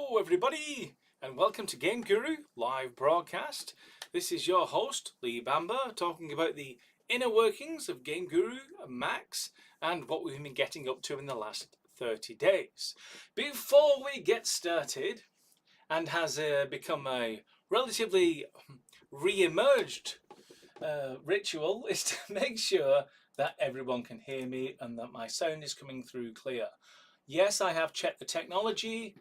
Hello everybody and welcome to GameGuru live broadcast. This is your host Lee Bamber talking about the inner workings of GameGuru Max and what we've been getting up to in the last 30 days. Before we get started, and has become a relatively re-emerged ritual, is to make sure that everyone can hear me and that my sound is coming through clear. Yes, I have checked the technology,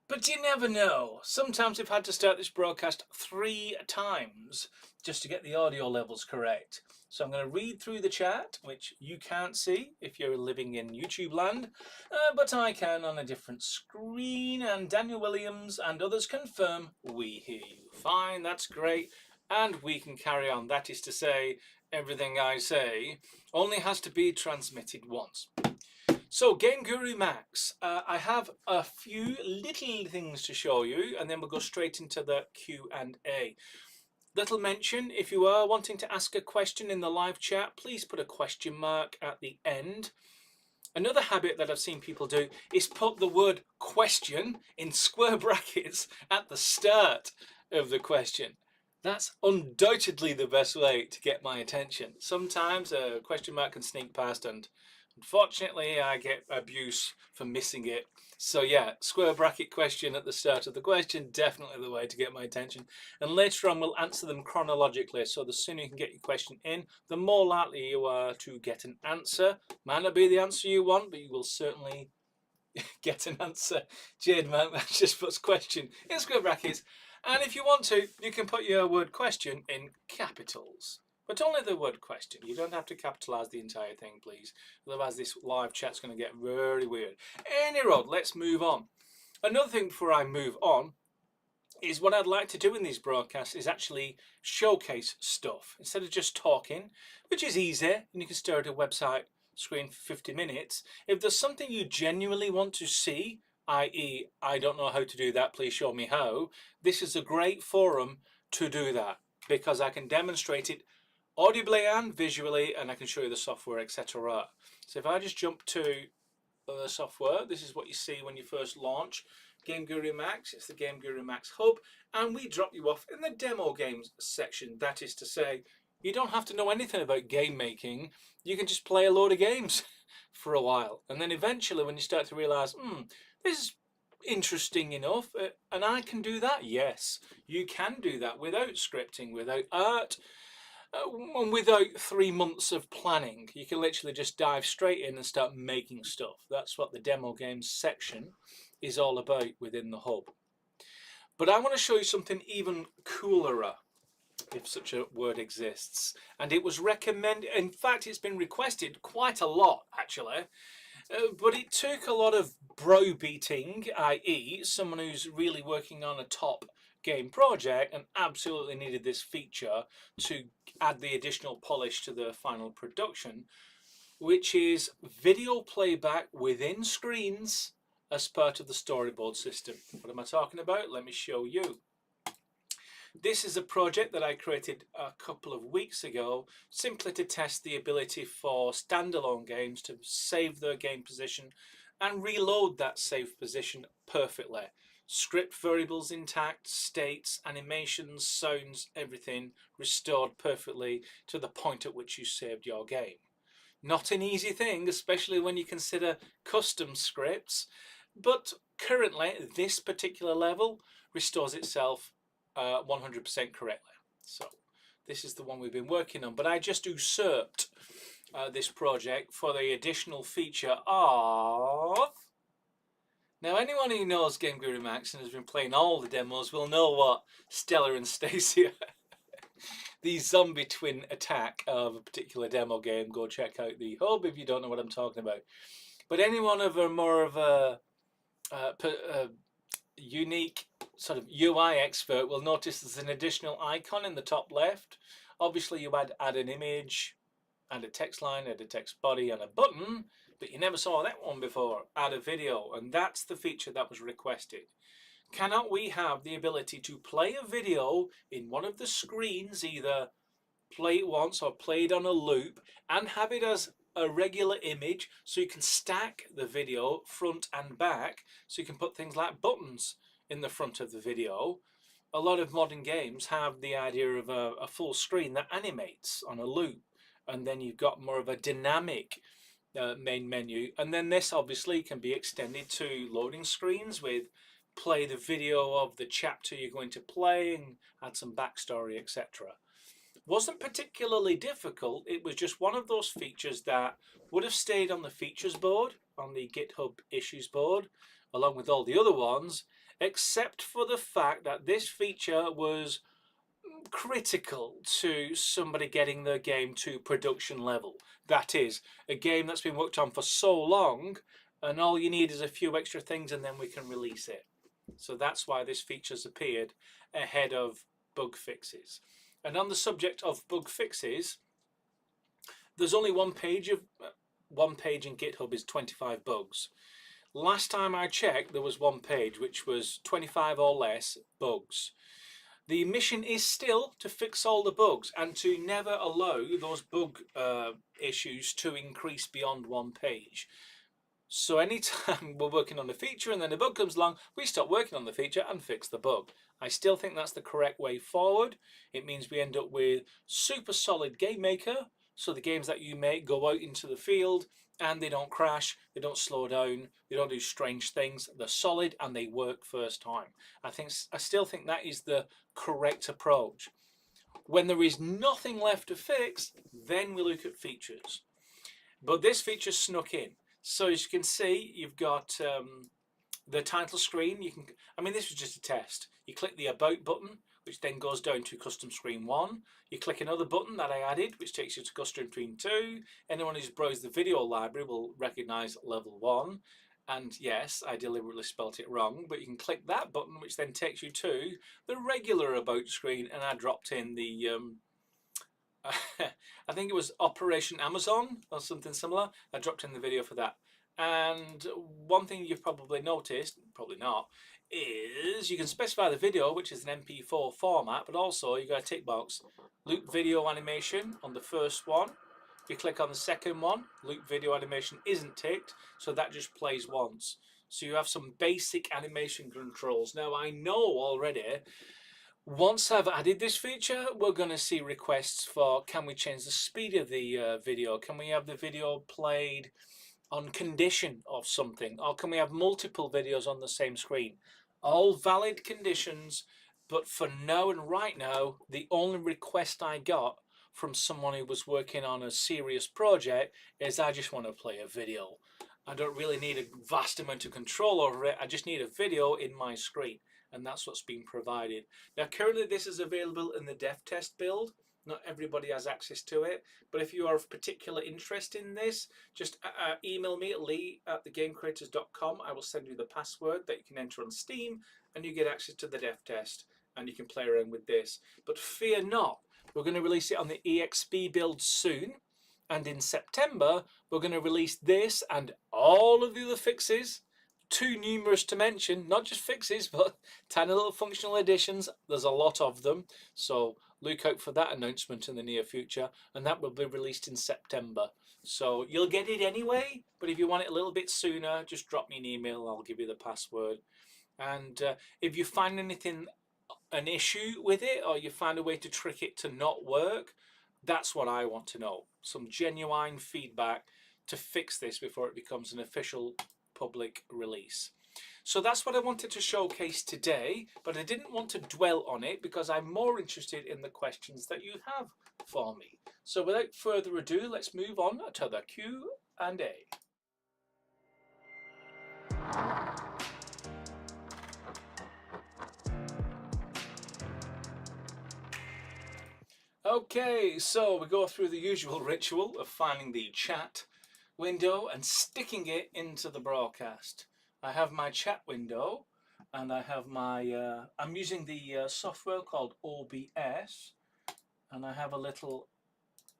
but you never know. Sometimes I've had to start this broadcast 3 times just to get the audio levels correct. So I'm going to read through the chat, which you can't see if you're living in YouTube land, but I can on a different screen. And Daniel Williams and others confirm we hear you fine. That's great. And we can carry on. That is to say, everything I say only has to be transmitted once. So, GameGuru Max, I have a few little things to show you, and then we'll go straight into the Q&A. Little mention, if you are wanting to ask a question in the live chat, please put a question mark at the end. Another habit that I've seen people do is put the word question in square brackets at the start of the question. That's undoubtedly the best way to get my attention. Sometimes a question mark can sneak past, and unfortunately I get abuse for missing it. So yeah, square bracket question at the start of the question, definitely the way to get my attention. And later on we'll answer them chronologically, so the sooner you can get your question in, the more likely you are to get an answer. Might not be the answer you want, but you will certainly get an answer. Jade man just puts question in square brackets. And if you want to, you can put your word question in capitals. But only the word question. You don't have to capitalise the entire thing, please. Otherwise this live chat's going to get very weird. Any road, let's move on. Another thing before I move on is what I'd like to do in these broadcasts is actually showcase stuff. Instead of just talking, which is easy, and you can stare at a website screen for 50 minutes. If there's something you genuinely want to see, i.e. I don't know how to do that, please show me how, this is a great forum to do that, because I can demonstrate it audibly and visually, and I can show you the software, etc. So if I just jump to the software, this is what you see when you first launch GameGuru Max. It's the GameGuru Max hub, and we drop you off in the demo games section. That is to say, you don't have to know anything about game making. You can just play a load of games for a while, and then eventually when you start to realize, this is interesting enough, and I can do that. Yes, you can do that without scripting, without art, and without 3 months of planning. You can literally just dive straight in and start making stuff. That's what the demo games section is all about within the hub. But I want to show you something even cooler, if such a word exists, and it was recommended, in fact it's been requested quite a lot actually, but it took a lot of browbeating, i.e. someone who's really working on a top game project and absolutely needed this feature to add the additional polish to the final production, which is video playback within screens as part of the storyboard system. What am I talking about? Let me show you. This is a project that I created a couple of weeks ago, simply to test the ability for standalone games to save their game position and reload that saved position perfectly. Script variables intact, states, animations, sounds, everything restored perfectly to the point at which you saved your game. Not an easy thing, especially when you consider custom scripts, but currently this particular level restores itself 100% correctly. So this is the one we've been working on, but I just usurped this project for the additional feature of... Now anyone who knows GameGuru Max and has been playing all the demos will know what Stella and Stacia, the zombie twin attack of a particular demo game. Go check out the hub if you don't know what I'm talking about. But anyone of a more of a unique sort of UI expert will notice there's an additional icon in the top left. Obviously you add an image and a text line and a text body and a button, but you never saw that one before. Add a video, and that's the feature that was requested. Cannot we have the ability to play a video in one of the screens, either play it once or play it on a loop, and have it as a regular image, so you can stack the video front and back, so you can put things like buttons in the front of the video. A lot of modern games have the idea of a full screen that animates on a loop, and then you've got more of a dynamic main menu, and then this obviously can be extended to loading screens with play the video of the chapter you're going to play and add some backstory, etc. Wasn't particularly difficult. It was just one of those features that would have stayed on the features board, on the GitHub issues board, along with all the other ones, except for the fact that this feature was critical to somebody getting their game to production level. That is, a game that's been worked on for so long, and all you need is a few extra things and then we can release it. So that's why this feature's appeared ahead of bug fixes. And on the subject of bug fixes, there's only one page in GitHub is 25 bugs. Last time I checked, there was one page which was 25 or less bugs. The mission is still to fix all the bugs and to never allow those bug issues to increase beyond one page. So anytime we're working on a feature and then a bug comes along, we stop working on the feature and fix the bug. I still think that's the correct way forward. It means we end up with super solid game maker. So the games that you make go out into the field and they don't crash, they don't slow down, they don't do strange things. They're solid and they work first time. I still think that is the correct approach. When there is nothing left to fix, then we look at features. But this feature snuck in. So as you can see, you've got the title screen. This was just a test. You click the About button, which then goes down to custom screen 1. You click another button that I added, which takes you to custom screen 2. Anyone who's browsed the video library will recognize level 1. And yes, I deliberately spelt it wrong, but you can click that button, which then takes you to the regular About screen, and I dropped in the I think it was Operation Amazon or something similar. I dropped in the video for that. And one thing you've probably noticed, probably not, is you can specify the video, which is an MP4 format, but also you've got a tick box. Loop video animation on the first one. If you click on the second one, loop video animation isn't ticked, so that just plays once. So you have some basic animation controls. Now I know already, once I've added this feature, we're going to see requests for, can we change the speed of the video? Can we have the video played on condition of something? Or can we have multiple videos on the same screen? All valid conditions, but for now and right now, the only request I got from someone who was working on a serious project is I just want to play a video. I don't really need a vast amount of control over it. I just need a video in my screen. And that's what's being provided. Now currently this is available in the dev test build. Not everybody has access to it, but if you are of particular interest in this, just email me at lee@thegamecreators.com. I will send you the password that you can enter on Steam and you get access to the dev test and you can play around with this. But fear not, we're going to release it on the EXP build soon, and in September we're going to release this and all of the other fixes. Too numerous to mention, not just fixes, but tiny little functional additions. There's a lot of them, so look out for that announcement in the near future, and that will be released in September. So you'll get it anyway, but if you want it a little bit sooner, just drop me an email, I'll give you the password. And if you find anything, an issue with it, or you find a way to trick it to not work, that's what I want to know. Some genuine feedback to fix this before it becomes an official public release. So that's what I wanted to showcase today, but I didn't want to dwell on it because I'm more interested in the questions that you have for me. So without further ado, let's move on to the Q&A. Okay, so we go through the usual ritual of finding the chat window and sticking it into the broadcast. I have my chat window and I have my, I'm using the software called OBS, and I have a little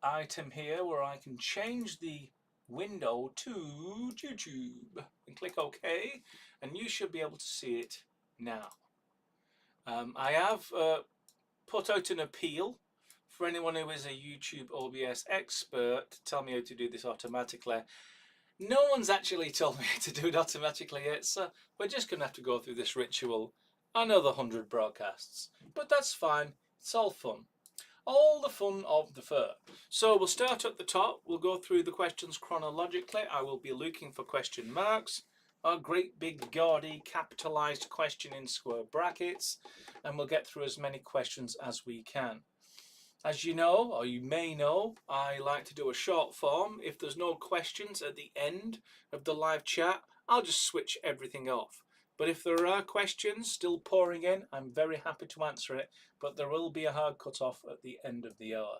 item here where I can change the window to YouTube and click OK, and you should be able to see it now. I have put out an appeal for anyone who is a YouTube OBS expert to tell me how to do this automatically. No one's actually told me to do it automatically yet, so we're just going to have to go through this ritual another 100 broadcasts. But that's fine, it's all fun. All the fun of the fur. So we'll start at the top, we'll go through the questions chronologically. I will be looking for question marks, a great big gaudy capitalised question in square brackets, and we'll get through as many questions as we can. As you know, or you may know, I like to do a short form. If there's no questions at the end of the live chat, I'll just switch everything off. But if there are questions still pouring in, I'm very happy to answer it, but there will be a hard cut-off at the end of the hour.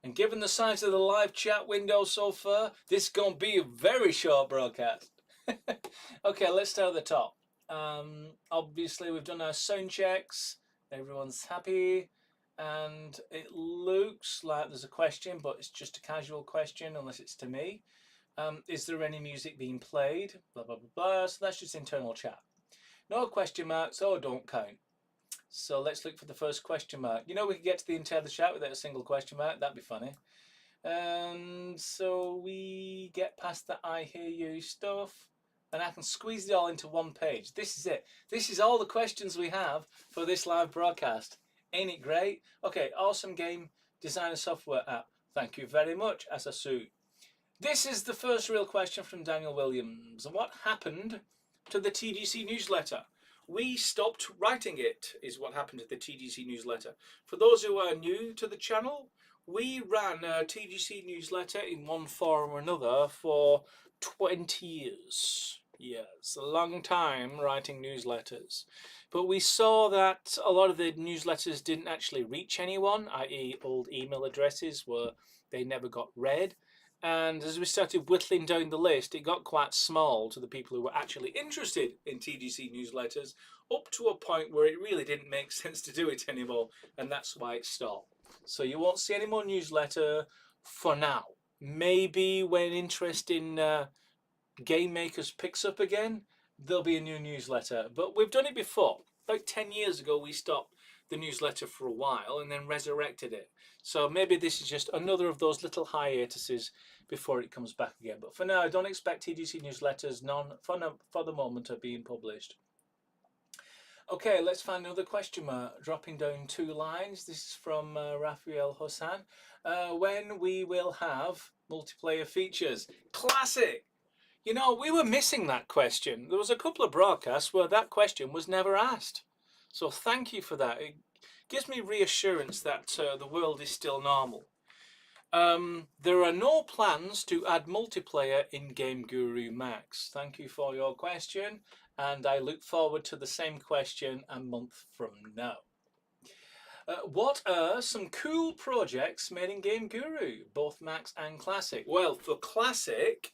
And given the size of the live chat window so far, this is going to be a very short broadcast. Okay, let's start at the top. Obviously, we've done our sound checks. Everyone's happy. And it looks like there's a question, but it's just a casual question, unless it's to me. Is there any music being played? Blah, blah, blah, blah. So that's just internal chat. No question marks, so don't count. So let's look for the first question mark. You know, we could get to the entire chat without a single question mark. That'd be funny. And so we get past the I hear you stuff, and I can squeeze it all into one page. This is it. This is all the questions we have for this live broadcast. Ain't it great? Okay, awesome game designer software app. Thank you very much, Asasu. This is the first real question from Daniel Williams. What happened to the TGC newsletter? We stopped writing it, is what happened to the TGC newsletter. For those who are new to the channel, we ran a TGC newsletter in one form or another for 20 years. Yes, a long time writing newsletters. But we saw that a lot of the newsletters didn't actually reach anyone, i.e. old email addresses where they never got read. And as we started whittling down the list, it got quite small to the people who were actually interested in TGC newsletters, up to a point where it really didn't make sense to do it anymore, and that's why it stopped. So you won't see any more newsletter for now. Maybe when interest in game makers picks up again, there'll be a new newsletter. But we've done it before. About 10 years ago, we stopped the newsletter for a while and then resurrected it. So maybe this is just another of those little hiatuses before it comes back again. But for now, I don't expect TGC newsletters, none for the moment, are being published. Okay, let's find another question mark. Dropping down 2 lines. This is from Rafael Hossan. When we will have multiplayer features? Classic! You know, we were missing that question. There was a couple of broadcasts where that question was never asked. So thank you for that. It gives me reassurance that the world is still normal. There are no plans to add multiplayer in GameGuru Max. Thank you for your question, and I look forward to the same question a month from now. What are some cool projects made in GameGuru, both Max and Classic? Well, for Classic,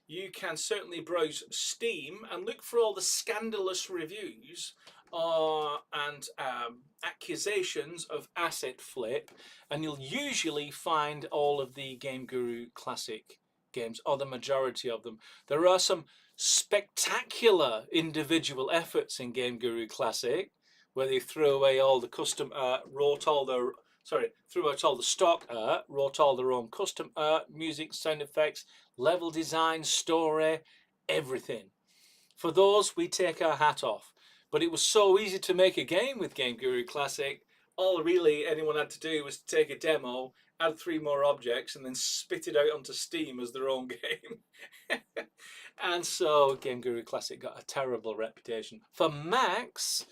you can certainly browse Steam and look for all the scandalous reviews and accusations of asset flip, and you'll usually find all of the GameGuru Classic games, or the majority of them. There are some spectacular individual efforts in GameGuru Classic, where they threw away all the custom art, threw out all the stock art, wrote all their own custom art, music, sound effects, level design, story, everything. For those, we take our hat off. But it was so easy to make a game with GameGuru Classic. All really anyone had to do was take a demo, add 3 more objects, and then spit it out onto Steam as their own game. And so GameGuru Classic got a terrible reputation. For Max,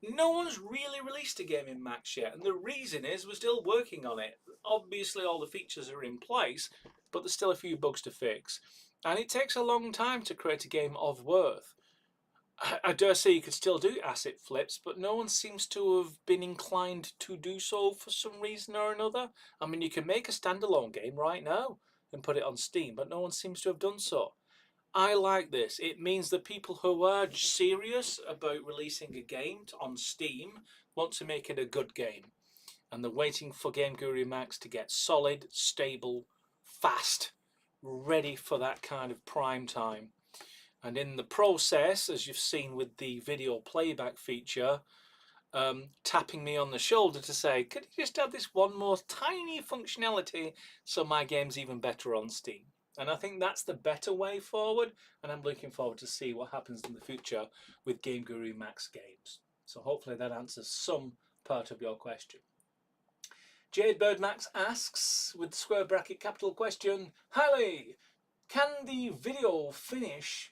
no one's really released a game in Max yet, and the reason is we're still working on it. Obviously all the features are in place, but there's still a few bugs to fix. And it takes a long time to create a game of worth. I dare say you could still do asset flips, but no one seems to have been inclined to do so for some reason or another. I mean, you can make a standalone game right now and put it on Steam, but no one seems to have done so. I like this. It means that people who are serious about releasing a game on Steam want to make it a good game. And they're waiting for GameGuru Max to get solid, stable, fast, ready for that kind of prime time. And in the process, as you've seen with the video playback feature, tapping me on the shoulder to say, could you just add this one more tiny functionality so my game's even better on Steam? And I think that's the better way forward, and I'm looking forward to see what happens in the future with GameGuru Max games. So hopefully that answers some part of your question. Jade Birdmax asks, with square bracket capital question, Highly, can the video finish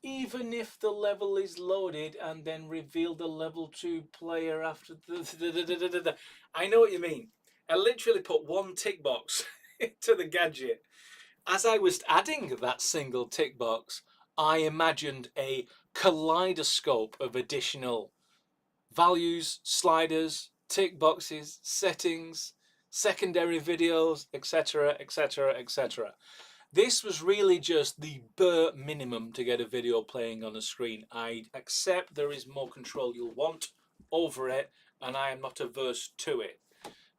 even if the level is loaded and then reveal the level 2 player after the... I know what you mean. I literally put one tick box into the gadget. As I was adding that single tick box, I imagined a kaleidoscope of additional values, sliders, tick boxes, settings, secondary videos, etc, etc, etc. This was really just the bare minimum to get a video playing on a screen. I accept there is more control you'll want over it, and I am not averse to it.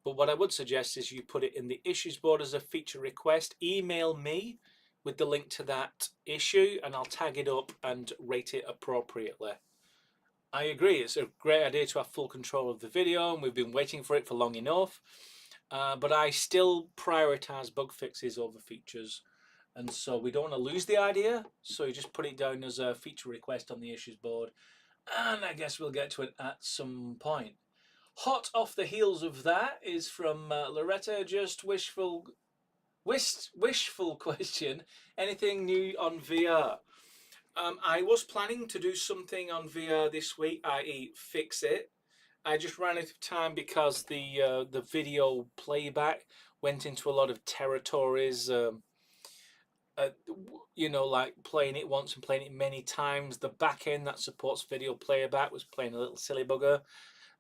But what I would suggest is you put it in the issues board as a feature request. Email me with the link to that issue, and I'll tag it up and rate it appropriately. I agree, it's a great idea to have full control of the video, and we've been waiting for it for long enough. But I still prioritize bug fixes over features. And so we don't want to lose the idea, so you just put it down as a feature request on the issues board, and I guess we'll get to it at some point. Hot off the heels of that is from Loretta, just wishful question. Anything new on VR? I was planning to do something on VR this week, i.e. fix it. I just ran out of time because the video playback went into a lot of territories. You know, like playing it once and playing it many times. The back end that supports video playback was playing a little silly bugger.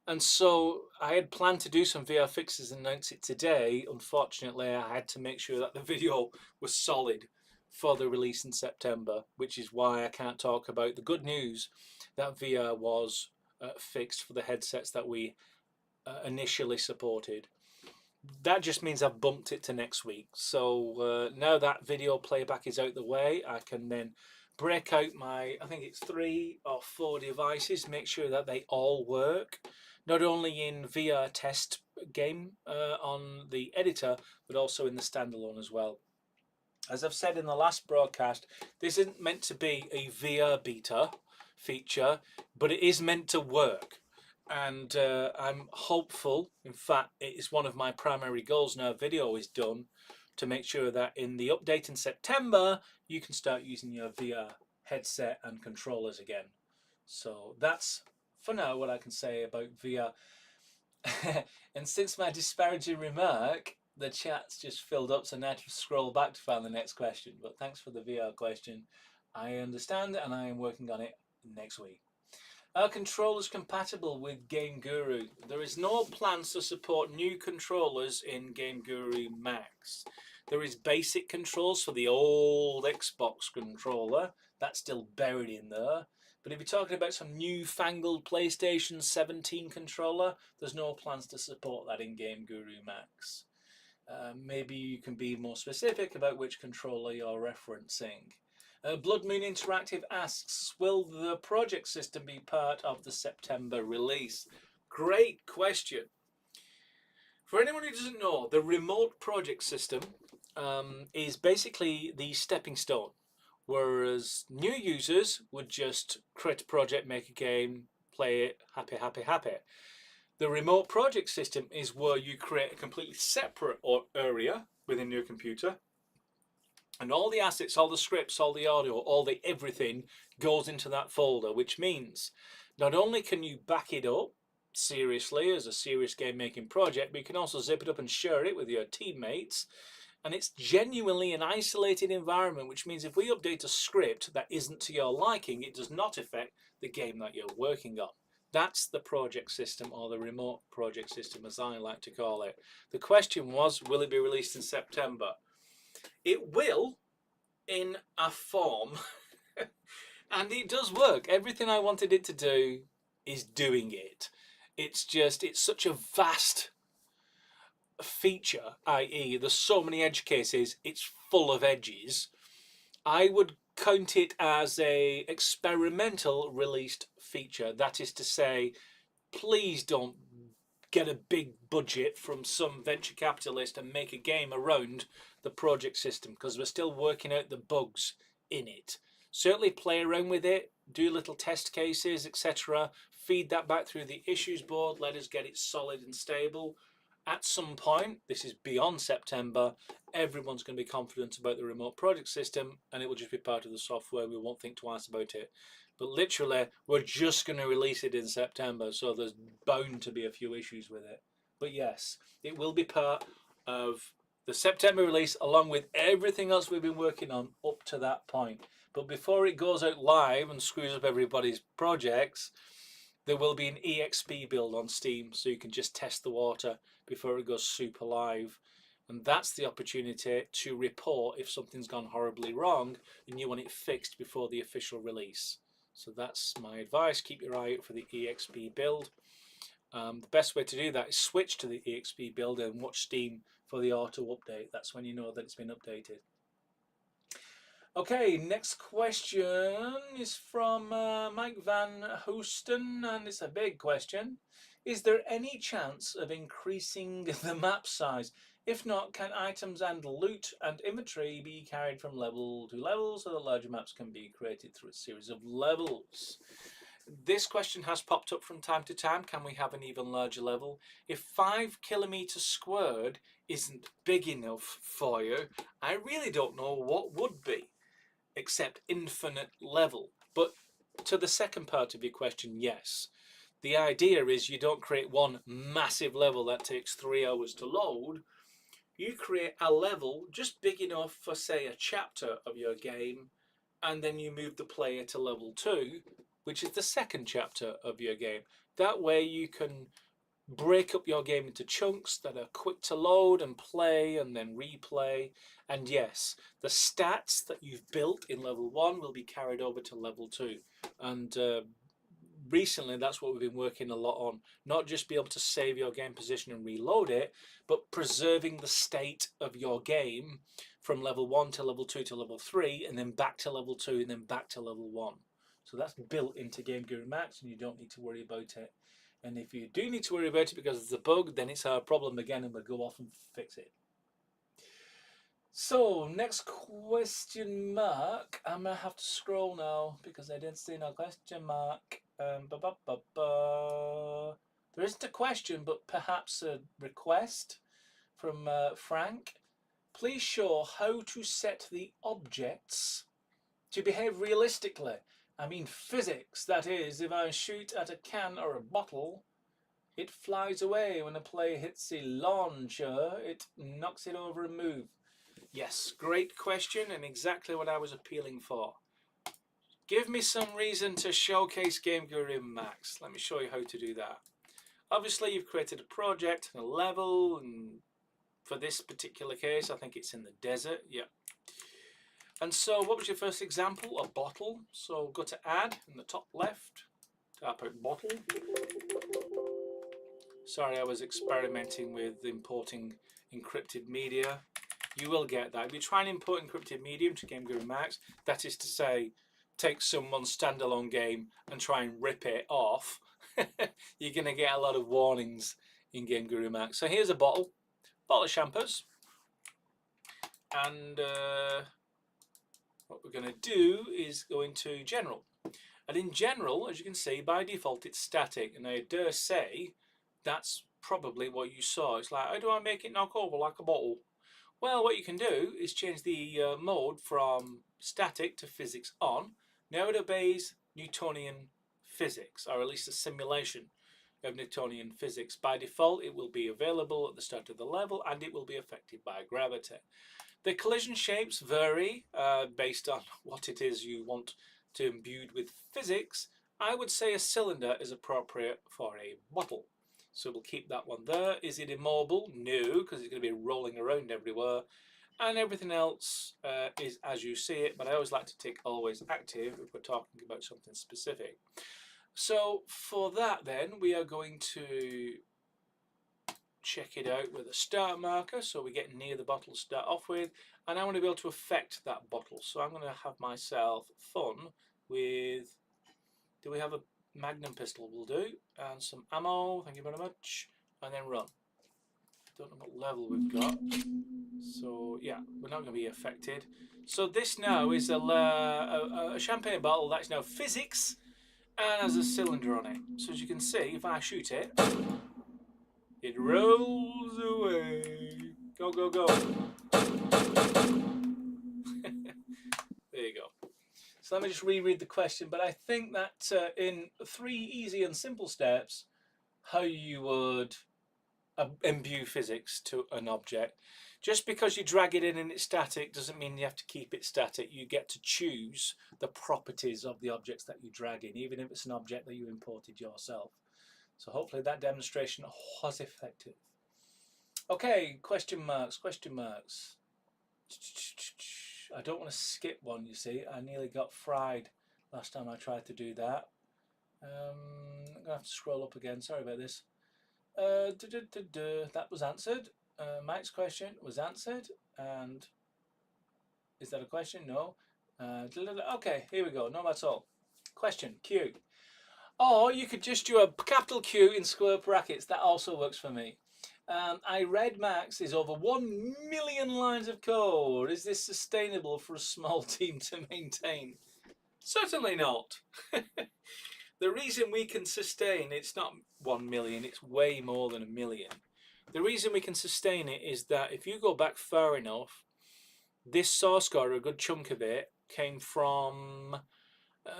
And so I had planned to do some VR fixes and announce it today. Unfortunately, I had to make sure that the video was solid for the release in September, which is why I can't talk about the good news that VR was fixed for the headsets that we initially supported. That just means I've bumped it to next week. So now that video playback is out the way, I can then break out my, I think it's 3 or 4 devices, make sure that they all work, not only in VR test game on the editor, but also in the standalone as well. As I've said in the last broadcast, this isn't meant to be a VR beta feature, but it is meant to work. And I'm hopeful, in fact it is one of my primary goals now video is done, to make sure that in the update in September you can start using your VR headset and controllers again. So that's for now what I can say about VR. And since my disparaging remark, the chat's just filled up, so now I have to scroll back to find the next question. But thanks for the VR question. I understand and I am working on it next week. Are controllers compatible with GameGuru? There is no plans to support new controllers in GameGuru Max. There is basic controls for the old Xbox controller. That's still buried in there. But if you're talking about some newfangled PlayStation 17 controller, there's no plans to support that in GameGuru Max. Maybe you can be more specific about which controller you're referencing. Blood Moon Interactive asks, will the project system be part of the September release? Great question. For anyone who doesn't know, the remote project system is basically the stepping stone, whereas new users would just create a project, make a game, play it, happy, happy, happy. The remote project system is where you create a completely separate area within your computer, and all the assets, all the scripts, all the audio, all the everything goes into that folder, which means not only can you back it up seriously as a serious game making project, but you can also zip it up and share it with your teammates. And it's genuinely an isolated environment, which means if we update a script that isn't to your liking, it does not affect the game that you're working on. That's the project system, or the remote project system as I like to call it. The question was, will it be released in September? It will, in a form, and it does work. Everything I wanted it to do is doing it. It's just, it's such a vast feature, i.e. there's so many edge cases, it's full of edges. I would count it as a experimental released feature. That is to say, please don't get a big budget from some venture capitalist and make a game around the project system, because we're still working out the bugs in it. Certainly play around with it, do little test cases, etc. feed that back through the issues board. Let us get it solid and stable. At some point, this is beyond September, everyone's going to be confident about the remote project system, and it will just be part of the software. We won't think twice about it. But literally, we're just going to release it in September, so there's bound to be a few issues with it. But yes, it will be part of the September release, along with everything else we've been working on up to that point. But before it goes out live and screws up everybody's projects, there will be an EXP build on Steam, so you can just test the water before it goes super live. And that's the opportunity to report if something's gone horribly wrong and you want it fixed before the official release. So that's my advice. Keep your eye out for the EXP build. The best way to do that is switch to the EXP build and watch Steam for the auto update. That's when you know that it's been updated. Okay, next question is from Mike Van Houston, and it's a big question. Is there any chance of increasing the map size? If not, can items and loot and inventory be carried from level to level so that larger maps can be created through a series of levels? This question has popped up from time to time. Can we have an even larger level? If 5 kilometers squared isn't big enough for you, I really don't know what would be, except infinite level. But to the second part of your question, yes. The idea is you don't create one massive level that takes 3 hours to load. You create a level just big enough for, say, a chapter of your game, and then you move the player to level 2, which is the second chapter of your game. That way you can break up your game into chunks that are quick to load and play and then replay. And yes, the stats that you've built in level 1 will be carried over to level 2. And recently that's what we've been working a lot on. Not just be able to save your game position and reload it, but preserving the state of your game from level 1 to level 2 to level 3, and then back to level 2 and then back to level 1. So that's built into GameGuru Max, and you don't need to worry about it. And if you do need to worry about it because it's a bug, then it's our problem again, and we'll go off and fix it. So, next question mark. I'm going to have to scroll now because I didn't see no question mark. There isn't a question, but perhaps a request from Frank. Please show how to set the objects to behave realistically. I mean physics, that is, if I shoot at a can or a bottle, it flies away. When a player hits the launcher, it knocks it over a move. Yes, great question, and exactly what I was appealing for. Give me some reason to showcase GameGuru Max. Let me show you how to do that. Obviously, you've created a project and a level, and for this particular case, I think it's in the desert. Yeah. And so what was your first example? A bottle. So go to add in the top left, type out bottle. Sorry, I was experimenting with importing encrypted media. You will get that. If you try and import encrypted media to GameGuru Max, that is to say, take someone's standalone game and try and rip it off, you're going to get a lot of warnings in GameGuru Max. So here's a bottle of champers. And what we're going to do is go into general. And in general, as you can see, by default it's static, and I dare say that's probably what you saw. It's like, how do I make it knock over like a bottle? Well, what you can do is change the mode from static to physics on. Now it obeys Newtonian physics, or at least a simulation of Newtonian physics. By default, it will be available at the start of the level, and it will be affected by gravity. The collision shapes vary based on what it is you want to imbue with physics. I would say a cylinder is appropriate for a bottle. So we'll keep that one there. Is it immobile? No, because it's going to be rolling around everywhere. And everything else is as you see it, but I always like to tick always active if we're talking about something specific. So for that then, we are going to check it out with a start marker, so we get near the bottle to start off with, and I want to be able to affect that bottle. So I'm going to have myself fun with, do we have a magnum pistol? Will do, and some ammo, thank you very much, and then run. Don't know what level we've got, so yeah, we're not going to be affected. So this now is a champagne bottle that's now physics, and has a cylinder on it. So as you can see, if I shoot it, it rolls away. Go, go, go. There you go. So let me just reread the question, but I think that in 3 easy and simple steps, how you would imbue physics to an object. Just because you drag it in and it's static doesn't mean you have to keep it static. You get to choose the properties of the objects that you drag in, even if it's an object that you imported yourself. So hopefully that demonstration was effective. Okay, question marks, question marks. I don't want to skip one, you see. I nearly got fried last time I tried to do that. I'm going to have to scroll up again. Sorry about this. That was answered. Mike's question was answered. And is that a question? No. Okay, here we go. No, that's all. Question, Q. Or you could just do a capital Q in square brackets. That also works for me. I read Max is over 1 million lines of code. Is this sustainable for a small team to maintain? Certainly not. The reason we can sustain, it's not 1 million, it's way more than 1 million. The reason we can sustain it is that if you go back far enough, this source code, a good chunk of it, came from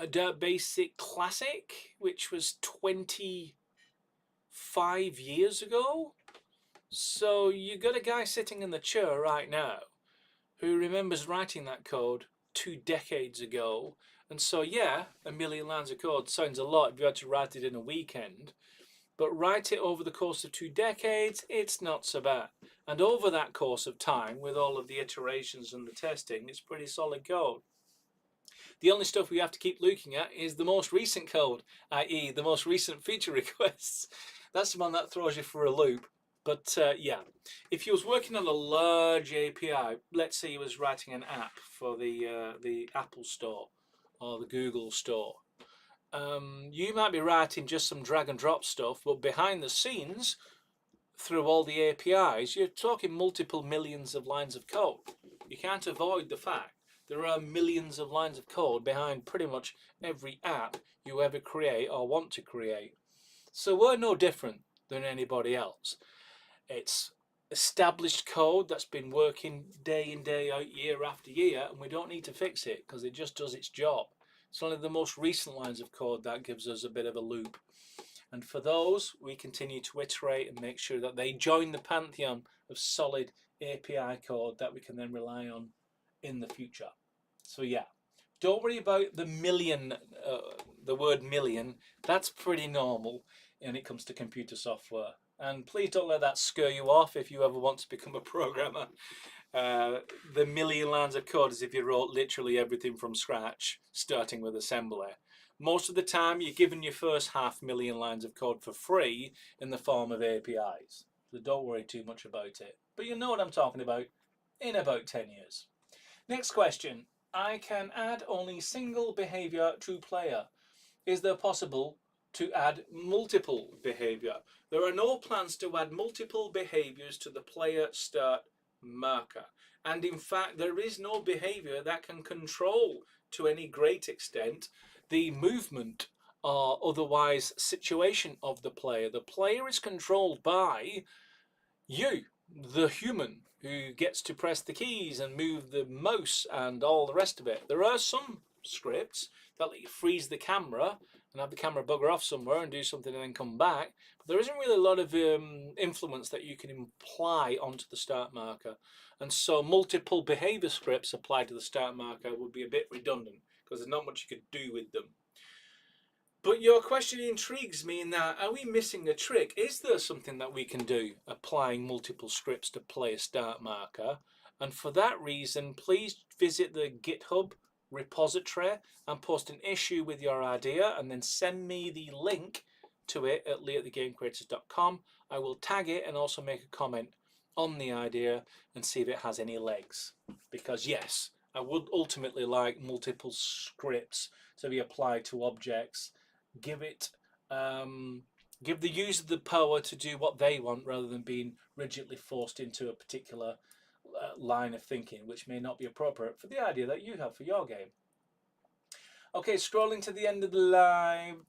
Dirt Basic Classic, which was 25 years ago. So you got a guy sitting in the chair right now who remembers writing that code 2 decades ago. And so yeah, 1 million lines of code sounds a lot if you had to write it in a weekend. But write it over the course of 2 decades, it's not so bad. And over that course of time, with all of the iterations and the testing, it's pretty solid code. The only stuff we have to keep looking at is the most recent code, i.e. the most recent feature requests. That's the one that throws you for a loop. But yeah, if you was working on a large API, let's say you was writing an app for the Apple Store or the Google Store, you might be writing just some drag and drop stuff, but behind the scenes, through all the APIs, you're talking multiple millions of lines of code. You can't avoid the fact there are millions of lines of code behind pretty much every app you ever create or want to create. So we're no different than anybody else. It's established code that's been working day in, day out, year after year, and we don't need to fix it because it just does its job. It's only the most recent lines of code that gives us a bit of a loop. And for those, we continue to iterate and make sure that they join the pantheon of solid API code that we can then rely on in the future. So yeah, don't worry about the million, the word million. That's pretty normal when it comes to computer software. And please don't let that scare you off if you ever want to become a programmer. The 1 million lines of code is if you wrote literally everything from scratch, starting with assembly. Most of the time, you're given your first 500,000 lines of code for free in the form of APIs. So don't worry too much about it. But you know what I'm talking about in about 10 years. Next question. I can add only single behavior to player. Is there possible to add multiple behavior? There are no plans to add multiple behaviors to the player start marker. And in fact, there is no behavior that can control to any great extent the movement or otherwise situation of the player. The player is controlled by you, the human, who gets to press the keys and move the mouse and all the rest of it. There are some scripts that let you freeze the camera and have the camera bugger off somewhere and do something and then come back. But there isn't really a lot of influence that you can imply onto the start marker. And so multiple behavior scripts applied to the start marker would be a bit redundant because there's not much you could do with them. But your question intrigues me in that, are we missing a trick? Is there something that we can do applying multiple scripts to play a start marker? And for that reason, please visit the GitHub repository and post an issue with your idea and then send me the link to it at lee@thegamecreators.com. I will tag it and also make a comment on the idea and see if it has any legs. Because yes, I would ultimately like multiple scripts to be applied to objects. Give the user the power to do what they want rather than being rigidly forced into a particular line of thinking, which may not be appropriate for the idea that you have for your game. Okay, scrolling to the end of the live.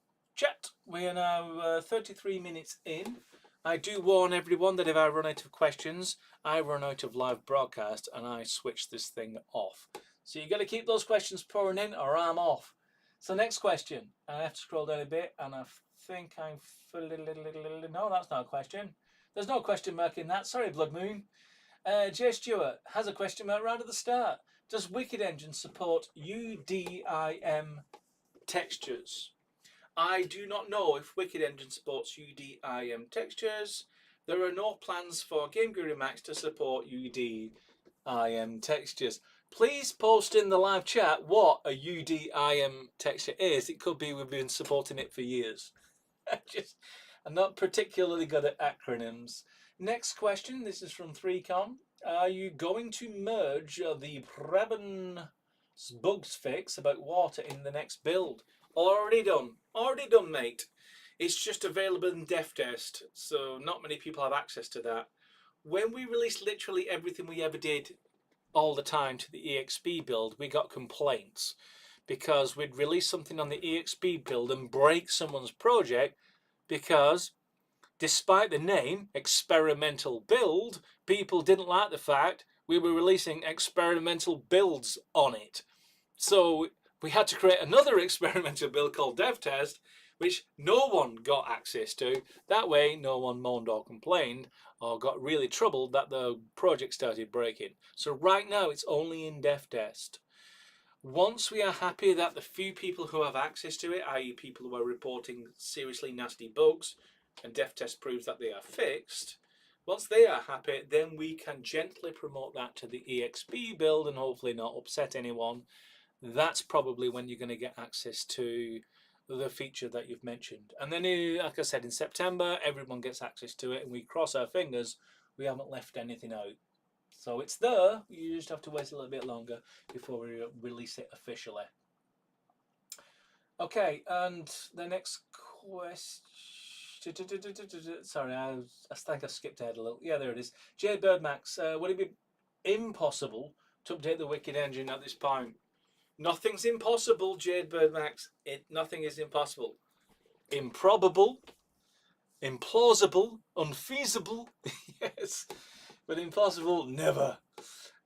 We are now 33 minutes in. I do warn everyone that if I run out of questions, I run out of live broadcast and I switch this thing off. So you got to keep those questions pouring in or I'm off. So next question. I have to scroll down a bit and I think I'm... No, that's not a question. There's no question mark in that. Sorry, Blood Moon. Jay Stewart has a question mark right at the start. Does Wicked Engine support UDIM textures? I do not know if Wicked Engine supports UDIM textures. There are no plans for GameGuru Max to support UDIM textures. Please post in the live chat what a UDIM texture is. It could be we've been supporting it for years. I'm not particularly good at acronyms. Next question, this is from 3Con. Are you going to merge the Preben bugs fix about water in the next build? Already done, mate. It's just available in dev test, so not many people have access to that. When we released literally everything we ever did all the time to the EXP build, we got complaints because we'd release something on the EXP build and break someone's project because despite the name experimental build, people didn't like the fact we were releasing experimental builds on it. So we had to create another experimental build called dev test, which no one got access to. That way no one moaned or complained or got really troubled that the project started breaking. So right now it's only in dev test. Once we are happy that the few people who have access to it, i.e. people who are reporting seriously nasty bugs, and dev test proves that they are fixed, once they are happy, then we can gently promote that to the EXP build and hopefully not upset anyone. That's probably when you're going to get access to the feature that you've mentioned. And then, like I said, in September, everyone gets access to it and we cross our fingers we haven't left anything out. So it's there, you just have to wait a little bit longer before we release it officially. Okay, and the next question... Sorry, I think I skipped ahead a little. Yeah, there it is. Jade Birdmax, would it be impossible to update the Wicked Engine at this point? Nothing's impossible, Jade Birdmax. Nothing is impossible. Improbable, implausible, unfeasible, yes, but impossible, never.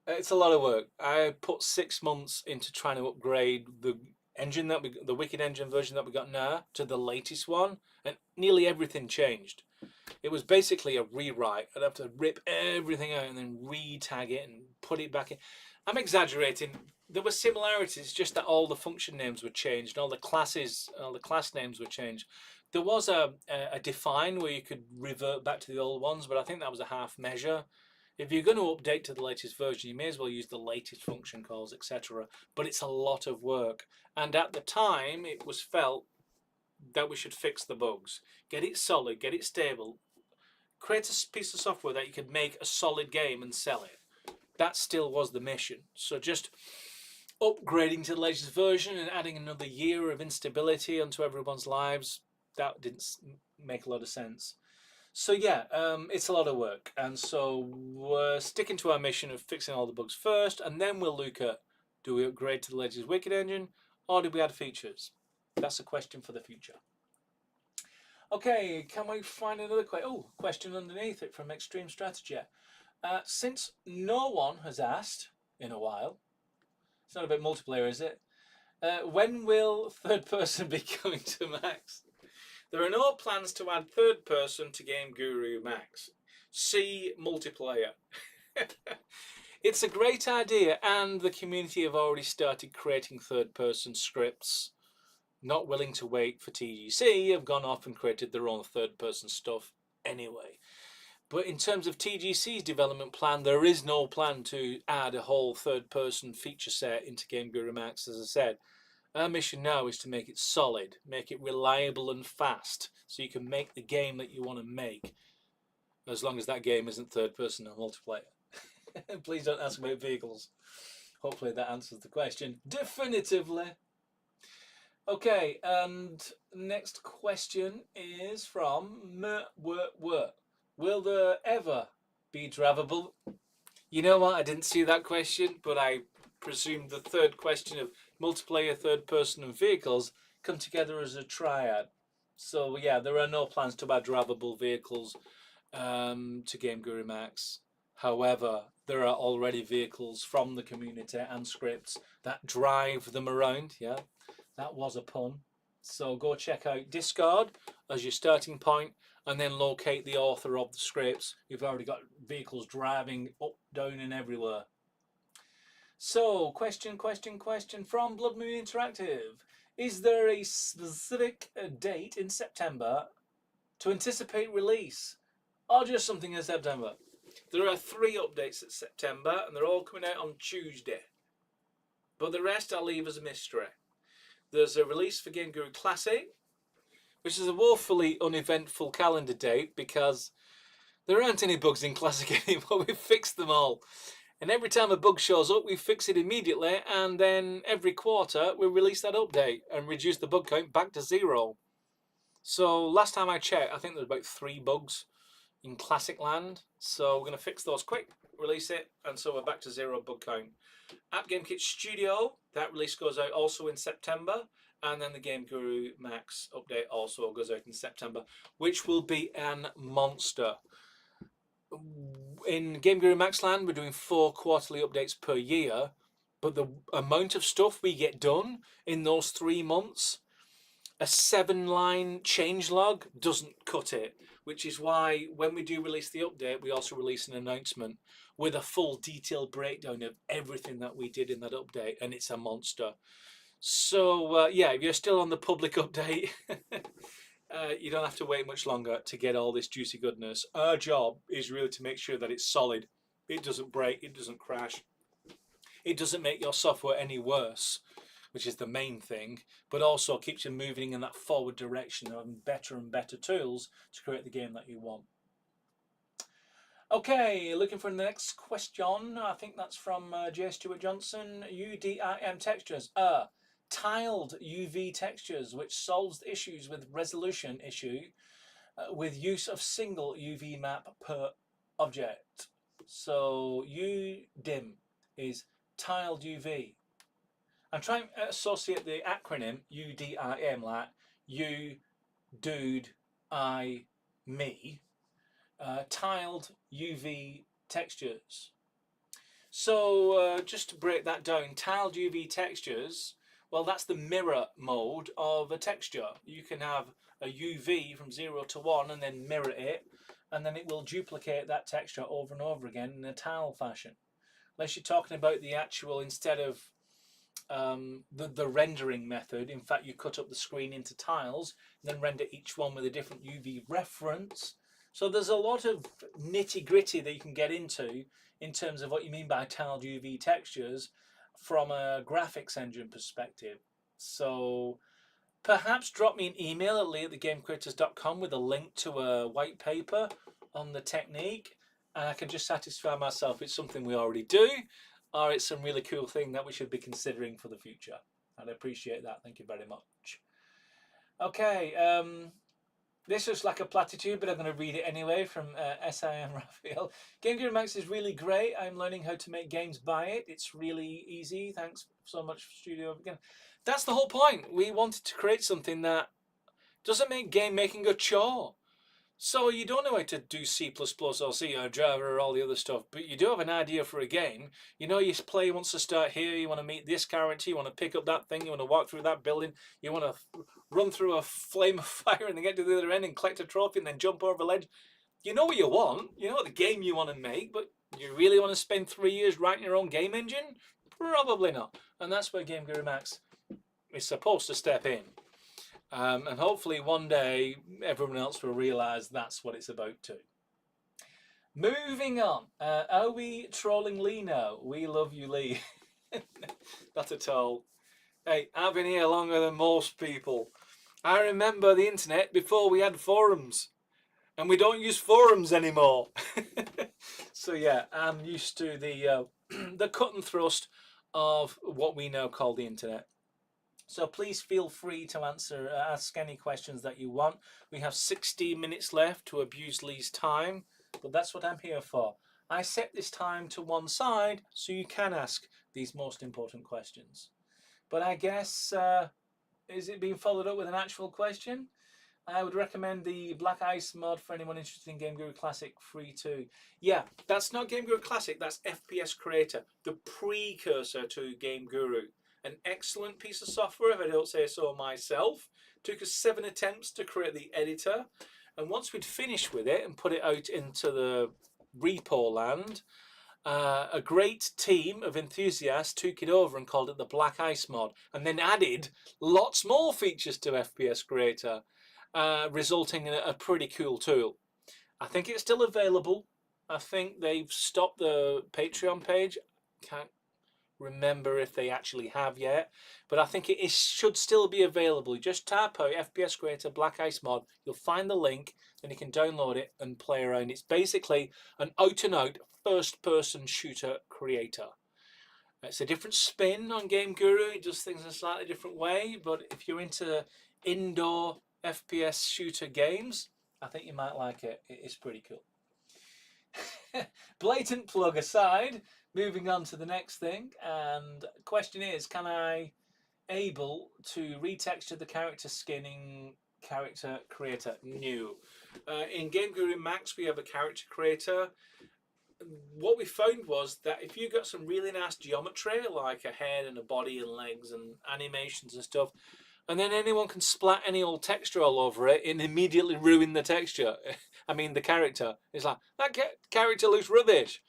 It's a lot of work. I put 6 months into trying to upgrade the engine the Wicked Engine version that we got now to the latest one, and nearly everything changed. It was basically a rewrite. I'd have to rip everything out and then re-tag it and put it back in. I'm exaggerating. There were similarities, just that all the function names were changed, all the classes, all the class names were changed. There was a define where you could revert back to the old ones, but I think that was a half measure. If you're going to update to the latest version, you may as well use the latest function calls, etc. But it's a lot of work. And at the time, it was felt that we should fix the bugs. Get it solid, get it stable. Create a piece of software that you could make a solid game and sell it. That still was the mission. So just upgrading to the latest version and adding another year of instability onto everyone's lives, that didn't make a lot of sense. So yeah, it's a lot of work, and so we're sticking to our mission of fixing all the bugs first, and then we'll look at, do we upgrade to the latest Wicked Engine, or do we add features? That's a question for the future. Okay, can we find another question underneath it from Extreme Strategy? Since no one has asked in a while, it's not about multiplayer, is it? When will third person be coming to Max? There are no plans to add third person to GameGuru Max. See multiplayer. It's a great idea, and the community have already started creating third person scripts. Not willing to wait for TGC, have gone off and created their own third person stuff anyway. But in terms of TGC's development plan, there is no plan to add a whole third person feature set into GameGuru Max, as I said. Our mission now is to make it solid, make it reliable and fast, so you can make the game that you want to make, as long as that game isn't third person or multiplayer. Please don't ask about vehicles. Hopefully that answers the question definitively. Okay, and next question is from Will there ever be drivable? You know what, I didn't see that question, but I presume the third question of multiplayer, third person and vehicles come together as a triad. So yeah, there are no plans to add drivable vehicles to GameGuru Max. However, there are already vehicles from the community and scripts that drive them around. Yeah, that was a pun. So go check out Discord as your starting point, and then locate the author of the scripts. You've already got vehicles driving up, down, and everywhere. So, question from Blood Moon Interactive. Is there a specific date in September to anticipate release, or just something in September? There are 3 updates in September, and they're all coming out on Tuesday. But the rest I'll leave as a mystery. There's a release for GameGuru Classic, which is a woefully uneventful calendar date because there aren't any bugs in Classic anymore. We've fixed them all. And every time a bug shows up, we fix it immediately, and then every quarter we release that update and reduce the bug count back to 0. So last time I checked, I think there's about 3 bugs in Classic Land. So we're going to fix those quick, release it, and so we're back to 0 bug count. App Game Kit Studio, that release goes out also in September, and then the GameGuru Max update also goes out in September, which will be an monster. In GameGuru Max Land, we're doing 4 quarterly updates per year, but the amount of stuff we get done in those 3 months, a 7-line changelog doesn't cut it, which is why when we do release the update, we also release an announcement with a full detailed breakdown of everything that we did in that update, and it's a monster. So yeah, if you're still on the public update, you don't have to wait much longer to get all this juicy goodness. Our job is really to make sure that it's solid. It doesn't break, it doesn't crash, it doesn't make your software any worse, which is the main thing, but also keeps you moving in that forward direction, having better and better tools to create the game that you want. Okay, looking for the next question. I think that's from J. Stewart Johnson. UDIM textures are tiled UV textures, which solves the issues with resolution issue with use of single UV map per object. So UDIM is tiled UV. I'm trying to associate the acronym UDIM, like you, dude, I, me. Tiled UV textures. So just to break that down, tiled UV textures, well, that's the mirror mode of a texture. You can have a UV from 0 to 1 and then mirror it, and then it will duplicate that texture over and over again in a tile fashion. Unless you're talking about the actual, instead of the rendering method, in fact you cut up the screen into tiles and then render each one with a different UV reference. So there's a lot of nitty-gritty that you can get into in terms of what you mean by tiled UV textures from a graphics engine perspective. So perhaps drop me an email at lee@thegamecreators.com with a link to a white paper on the technique, and I can just satisfy myself it's something we already do, or it's some really cool thing that we should be considering for the future. I'd appreciate that. Thank you very much. Okay, this looks like a platitude, but I'm going to read it anyway from SIM Raphael. GameGuru Max is really great. I'm learning how to make games by it. It's really easy. Thanks so much for Studio again. That's the whole point. We wanted to create something that doesn't make game making a chore. So you don't know how to do C++ or C or Java or all the other stuff, but you do have an idea for a game. You know your player wants to start here, you want to meet this character, you want to pick up that thing, you want to walk through that building, you want to run through a flame of fire and then get to the other end and collect a trophy and then jump over a ledge. You know what you want, you know what the game you want to make, but you really want to spend 3 years writing your own game engine? Probably not. And that's where GameGuru Max is supposed to step in. And hopefully one day everyone else will realise that's what it's about too. Moving on. Are we trolling Lee now? We love you, Lee. Not at all. Hey, I've been here longer than most people. I remember the internet before we had forums. And we don't use forums anymore. So yeah, I'm used to the the cut and thrust of what we now call the internet. So please feel free to ask any questions that you want. We have 60 minutes left to abuse Lee's time, but that's what I'm here for. I set this time to one side so you can ask these most important questions. But I guess, is it being followed up with an actual question? I would recommend the Black Ice mod for anyone interested in GameGuru Classic free too. Yeah, that's not GameGuru Classic, that's FPS Creator, the precursor to GameGuru. An excellent piece of software, if I don't say so myself. Took us 7 attempts to create the editor, and once we'd finished with it and put it out into the repo land, a great team of enthusiasts took it over and called it the Black Ice mod, and then added lots more features to FPS Creator, resulting in a pretty cool tool. I think it's still available. I think they've stopped the Patreon page. Can't remember if they actually have yet, but I think it should still be available. Just type out FPS Creator Black Ice mod, you'll find the link, and you can download it and play around. It's basically an out-and-out first-person shooter creator. It's a different spin on GameGuru. It does things in a slightly different way, but if you're into indoor FPS shooter games, I think you might like it. It is pretty cool. Blatant plug aside, moving on to the next thing, and question is, can I able to retexture the character skin in Character Creator? New. In GameGuru Max we have a character creator. What we found was that if you got some really nice geometry, like a head and a body and legs and animations and stuff, and then anyone can splat any old texture all over it and immediately ruin the texture. I mean, the character. It's like, that character looks rubbish.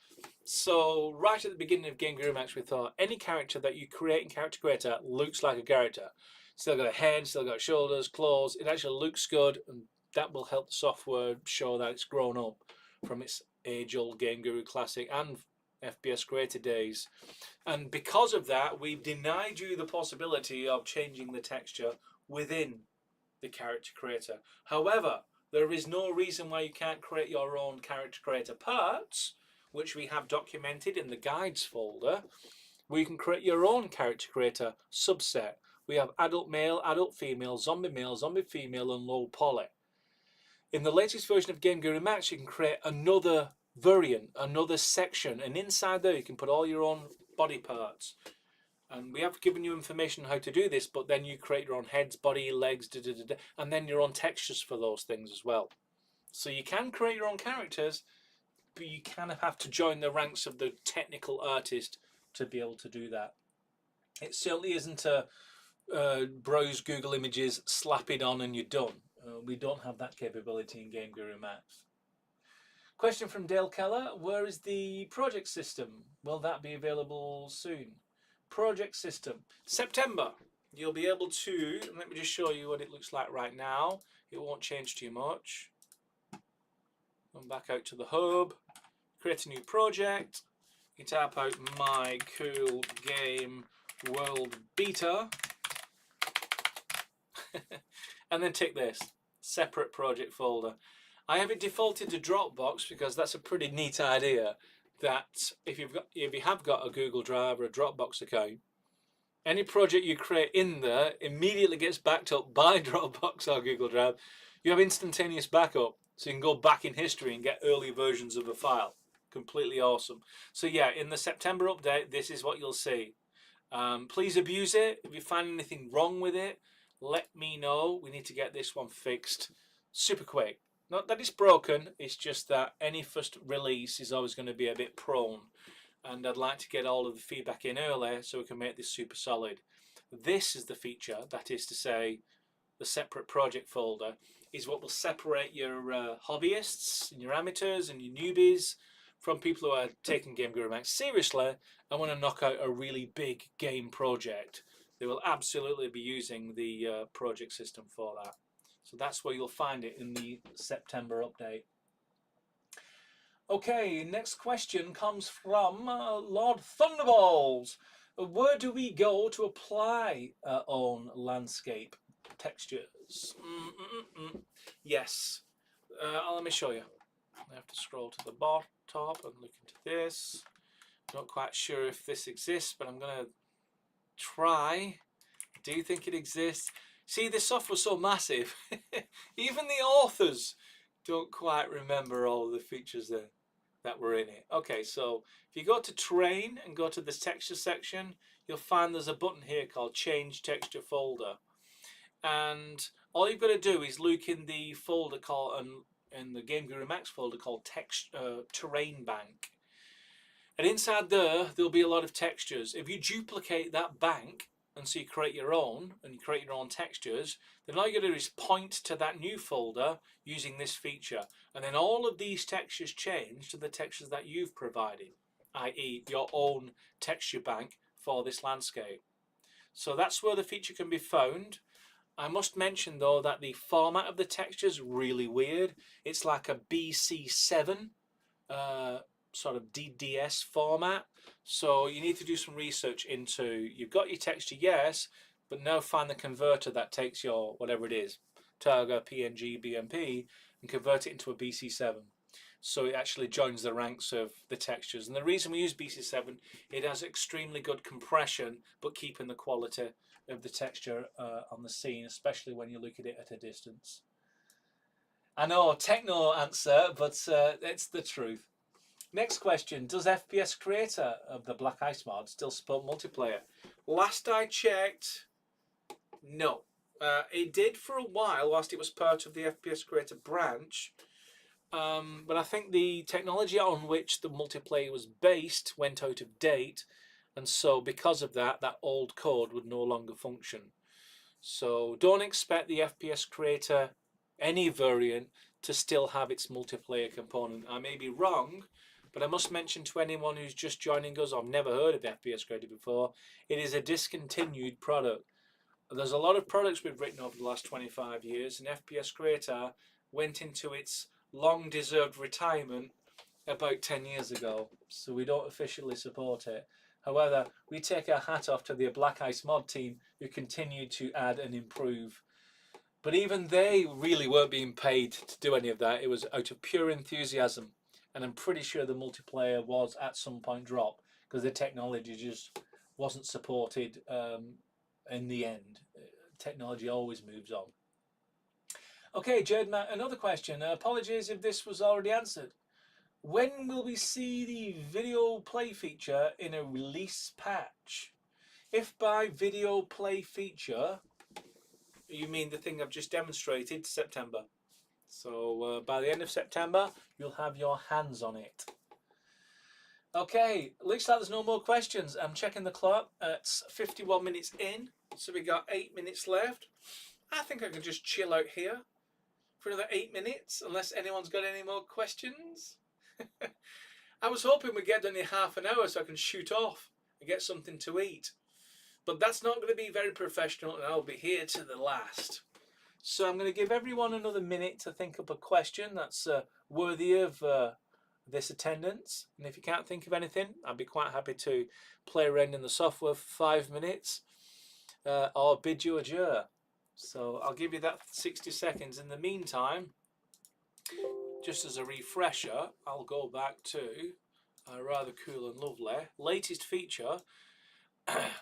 So right at the beginning of GameGuru Max, we thought any character that you create in Character Creator looks like a character. Still got a head, still got shoulders, claws. It actually looks good, and that will help the software show that it's grown up from its age-old GameGuru Classic and FPS Creator days. And because of that, we've denied you the possibility of changing the texture within the Character Creator. However, there is no reason why you can't create your own Character Creator parts, which we have documented in the guides folder, where you can create your own Character Creator subset. We have adult male, adult female, zombie female, and low poly. In the latest version of GameGuru Max, you can create another variant, another section, and inside there you can put all your own body parts. And we have given you information on how to do this, but then you create your own heads, body, legs, and then your own textures for those things as well. So you can create your own characters, but you kind of have to join the ranks of the technical artist to be able to do that. It certainly isn't a browse Google Images, slap it on and you're done. We don't have that capability in GameGuru Max. Question from Dale Keller, where is the project system? Will that be available soon? Project system, September. You'll be able to, let me just show you what it looks like right now. It won't change too much. Come back out to the hub, create a new project. You type out my cool game world beta and then tick this separate project folder. I have it defaulted to Dropbox because that's a pretty neat idea, that if you have got a Google Drive or a Dropbox account, any project you create in there immediately gets backed up by Dropbox or Google Drive. You have instantaneous backup, so you can go back in history and get early versions of a file. Completely awesome. So yeah, in the September update, this is what you'll see. Please abuse it. If you find anything wrong with it, let me know. We need to get this one fixed super quick. Not that it's broken, it's just that any first release is always going to be a bit prone, and I'd like to get all of the feedback in early so we can make this super solid. This is the feature, that is to say the separate project folder, is what will separate your hobbyists and your amateurs and your newbies from people who are taking GameGuru Max seriously and want to knock out a really big game project. They will absolutely be using the project system for that. So that's where you'll find it in the September update. Okay, next question comes from Lord Thunderballs. Where do we go to apply our own landscape textures? Yes, let me show you. I have to scroll to the top and look into this. Not quite sure if this exists, but I'm going to try. Do you think it exists? See, this software was so massive, even the authors don't quite remember all the features that were in it. Okay, so if you go to Train and go to this texture section, you'll find there's a button here called Change Texture Folder. And all you've got to do is look in the folder called in the GameGuru Max folder called Terrain Bank. And inside there'll be a lot of textures. If you duplicate that bank and so you create your own, and you create your own textures, then all you gotta do is point to that new folder using this feature. And then all of these textures change to the textures that you've provided, i.e. your own texture bank for this landscape. So that's where the feature can be found. I must mention though that the format of the texture is really weird. It's like a BC7 sort of DDS format, so you need to do some research into, you've got your texture, yes, but now find the converter that takes your whatever it is, Targa, PNG, BMP, and convert it into a BC7, so it actually joins the ranks of the textures. And the reason we use BC7, it has extremely good compression but keeping the quality of the texture on the scene, especially when you look at it at a distance. I know, techno answer, but it's the truth. Next question, does FPS Creator of the Black Ice mod still support multiplayer? Last I checked, no. It did for a while whilst it was part of the FPS Creator branch, but I think the technology on which the multiplayer was based went out of date, and so because of that, that old code would no longer function. So don't expect the FPS Creator, any variant, to still have its multiplayer component. I may be wrong, but I must mention to anyone who's just joining us, or never heard of FPS Creator before, it is a discontinued product. There's a lot of products we've written over the last 25 years, and FPS Creator went into its long-deserved retirement about 10 years ago, so we don't officially support it. However, we take our hat off to the Black Ice mod team who continue to add and improve. But even they really weren't being paid to do any of that. It was out of pure enthusiasm. And I'm pretty sure the multiplayer was at some point dropped because the technology just wasn't supported in the end. Technology always moves on. Okay, Jade, another question. Apologies if this was already answered. When will we see the video play feature in a release patch? If by video play feature, you mean the thing I've just demonstrated, September. So by the end of September, you'll have your hands on it. Okay, looks like there's no more questions. I'm checking the clock. It's 51 minutes in, so we got 8 minutes left. I think I can just chill out here for another 8 minutes, unless anyone's got any more questions. I was hoping we'd get done in half an hour so I can shoot off and get something to eat. But that's not going to be very professional, and I'll be here to the last. So I'm going to give everyone another minute to think up a question that's worthy of this attendance. And if you can't think of anything, I'd be quite happy to play around in the software for 5 minutes or bid you adieu. So I'll give you that 60 seconds. In the meantime, just as a refresher, I'll go back to a rather cool and lovely latest feature,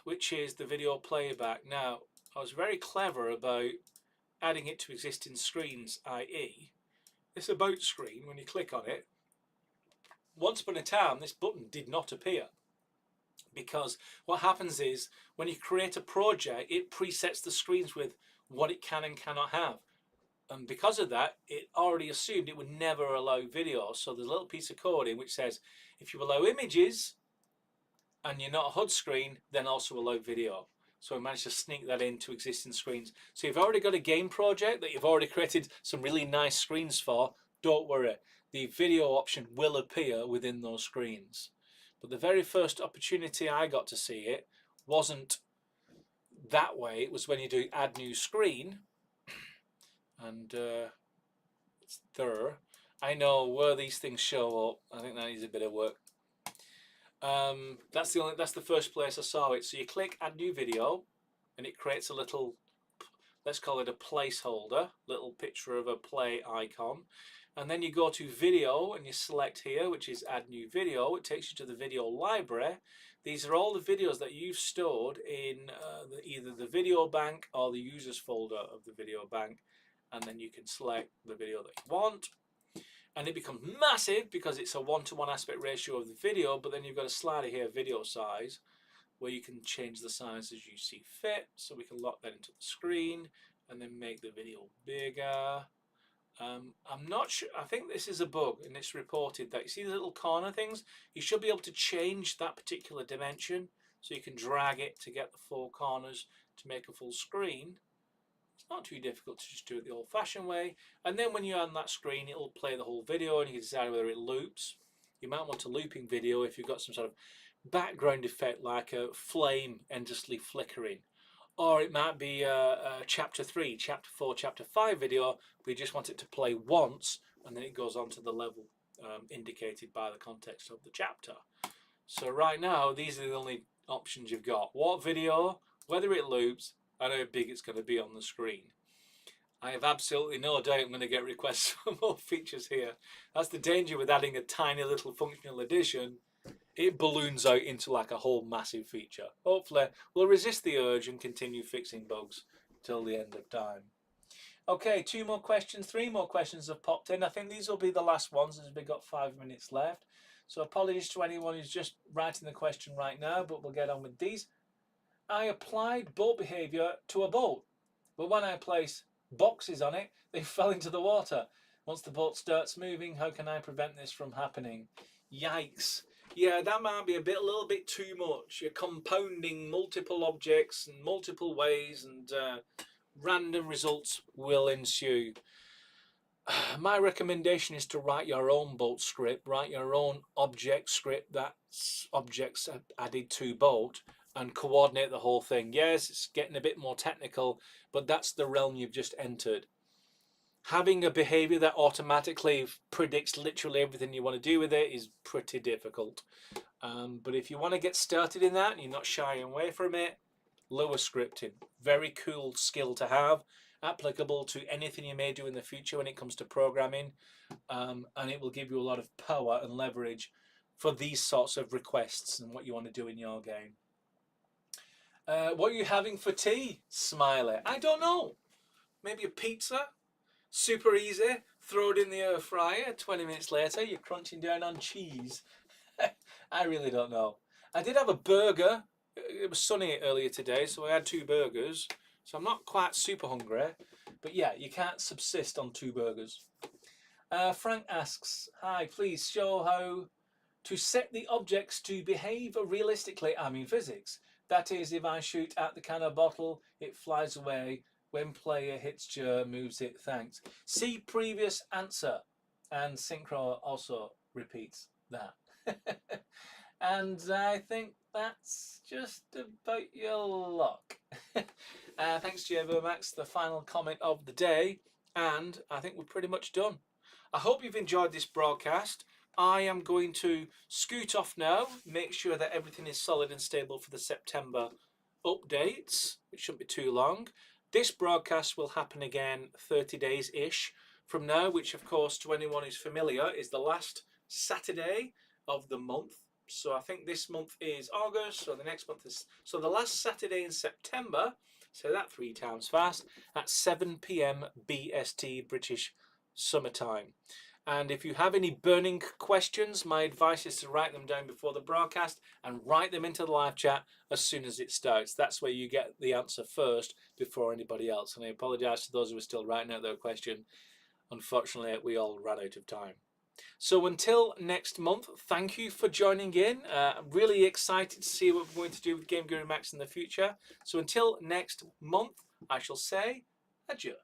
which is the video playback. Now, I was very clever about adding it to existing screens, i.e. this about screen, when you click on it, once upon a time this button did not appear, because what happens is when you create a project, it presets the screens with what it can and cannot have, and because of that, it already assumed it would never allow video. So there's a little piece of code in which says if you allow images and you're not a HUD screen, then also allow video. So I managed to sneak that into existing screens. So you've already got a game project that you've already created some really nice screens for, don't worry. The video option will appear within those screens. But the very first opportunity I got to see it wasn't that way. It was when you do add new screen. And it's there. I know where these things show up. I think that needs a bit of work. That's the first place I saw it. So you click add new video and it creates a little, let's call it a placeholder, little picture of a play icon, and then you go to video and you select here, which is add new video. It takes you to the video library. These are all the videos that you've stored in either the video bank or the users folder of the video bank, and then you can select the video that you want. And it becomes massive because it's a 1-to-1 aspect ratio of the video, but then you've got a slider here, video size, where you can change the size as you see fit. So we can lock that into the screen, and then make the video bigger. I'm not sure. I think this is a bug, and it's reported that you see the little corner things. You should be able to change that particular dimension, so you can drag it to get the four corners to make a full screen. It's not too difficult to just do it the old-fashioned way. And then when you're on that screen, it'll play the whole video, and you can decide whether it loops. You might want a looping video if you've got some sort of background effect like a flame endlessly flickering. Or it might be a chapter 3, chapter 4, chapter 5 video. We just want it to play once and then it goes on to the level indicated by the context of the chapter. So right now, these are the only options you've got. What video, whether it loops, and how big it's going to be on the screen. I have absolutely no doubt I'm going to get requests for more features here. That's the danger with adding a tiny little functional addition. It balloons out into like a whole massive feature. Hopefully we'll resist the urge and continue fixing bugs till the end of time. Okay, 2 more questions, 3 more questions have popped in. I think these will be the last ones as we've got 5 minutes left. So apologies to anyone who's just writing the question right now, but we'll get on with these. I applied boat behaviour to a boat, but when I place boxes on it, they fell into the water. Once the boat starts moving, how can I prevent this from happening? Yikes. Yeah, that might be a little bit too much. You're compounding multiple objects in multiple ways, and random results will ensue. My recommendation is to write your own boat script, write your own object script that's objects added to boat, and coordinate the whole thing. Yes, it's getting a bit more technical, but that's the realm you've just entered. Having a behavior that automatically predicts literally everything you want to do with it is pretty difficult. But if you want to get started in that and you're not shying away from it, Lua scripting, very cool skill to have, applicable to anything you may do in the future when it comes to programming, and it will give you a lot of power and leverage for these sorts of requests and what you want to do in your game. What are you having for tea, Smiley? I don't know. Maybe a pizza? Super easy. Throw it in the air fryer. 20 minutes later, you're crunching down on cheese. I really don't know. I did have a burger. It was sunny earlier today, so I had 2 burgers. So I'm not quite super hungry. But yeah, you can't subsist on 2 burgers. Frank asks, hi, please show how to set the objects to behave realistically. I mean physics. That is, if I shoot at the can of bottle, it flies away. When player hits J, moves it, thanks. See previous answer. And Synchro also repeats that. And I think that's just about your luck. Thanks, Max, the final comment of the day. And I think we're pretty much done. I hope you've enjoyed this broadcast. I am going to scoot off now, make sure that everything is solid and stable for the September updates, which shouldn't be too long. This broadcast will happen again 30 days-ish from now, which of course to anyone who's familiar is the last Saturday of the month. So I think this month is August, so the next month is... So the last Saturday in September, say that 3 times fast, at 7 PM BST British Summertime. And if you have any burning questions, my advice is to write them down before the broadcast and write them into the live chat as soon as it starts. That's where you get the answer first before anybody else. And I apologise to those who are still writing out their question. Unfortunately, we all ran out of time. So until next month, thank you for joining in. I'm really excited to see what we're going to do with GameGuru Max in the future. So until next month, I shall say adieu.